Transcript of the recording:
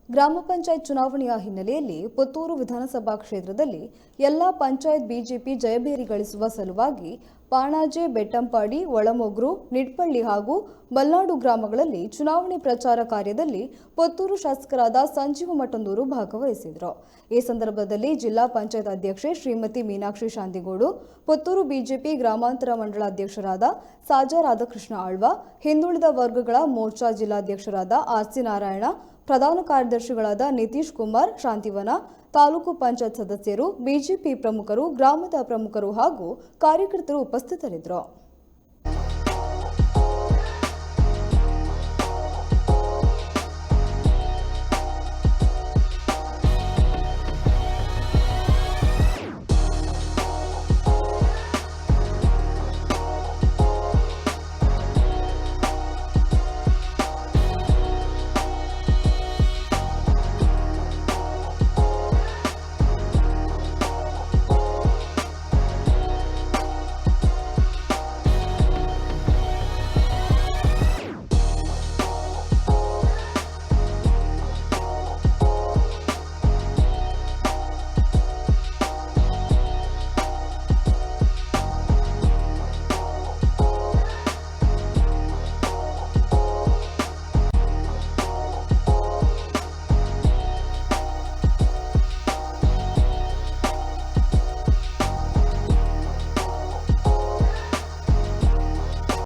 ಗ್ರಾಮ ಪಂಚಾಯತ್ ಚುನಾವಣೆಯ ಹಿನ್ನೆಲೆಯಲ್ಲಿ ಪುತ್ತೂರು ವಿಧಾನಸಭಾ ಕ್ಷೇತ್ರದಲ್ಲಿ ಎಲ್ಲ ಪಂಚಾಯತ್ ಬಿಜೆಪಿ ಜಯಭೇರಿ ಗಳಿಸುವ ಸಲುವಾಗಿ ಪಾಣಾಜೆ, ಬೆಟ್ಟಂಪಾಡಿ, ಒಳಮೊಗ್ರು, ನಿಟ್ಪಳ್ಳಿ ಹಾಗೂ ಬಲ್ನಾಡು ಗ್ರಾಮಗಳಲ್ಲಿ ಚುನಾವಣೆ ಪ್ರಚಾರ ಕಾರ್ಯದಲ್ಲಿ ಪುತ್ತೂರು ಶಾಸಕರಾದ ಸಂಜೀವ ಮಠಂದೂರು ಭಾಗವಹಿಸಿದರು. ಈ ಸಂದರ್ಭದಲ್ಲಿ ಜಿಲ್ಲಾ ಪಂಚಾಯತ್ ಅಧ್ಯಕ್ಷೆ ಶ್ರೀಮತಿ ಮೀನಾಕ್ಷಿ ಶಾಂತಿಗೋಡು, ಪುತ್ತೂರು ಬಿಜೆಪಿ ಗ್ರಾಮಾಂತರ ಮಂಡಳ ಅಧ್ಯಕ್ಷರಾದ ಸಾಜಾ ರಾಧಾಕೃಷ್ಣ ಆಳ್ವ, ಹಿಂದುಳಿದ ವರ್ಗಗಳ ಮೋರ್ಚಾ ಜಿಲ್ಲಾಧ್ಯಕ್ಷರಾದ ಆರ್ಸಿ ನಾರಾಯಣ, ಪ್ರಧಾನ ಕಾರ್ಯದರ್ಶಿಗಳಾದ ನಿತೀಶ್ ಕುಮಾರ್, ಶಾಂತಿವನ, ತಾಲೂಕು ಪಂಚಾಯತ್ ಸದಸ್ಯರು, ಬಿಜೆಪಿ ಪ್ರಮುಖರು, ಗ್ರಾಮದ ಪ್ರಮುಖರು ಹಾಗೂ ಕಾರ್ಯಕರ್ತರು ಉಪಸ್ಥಿತರಿದ್ದರು.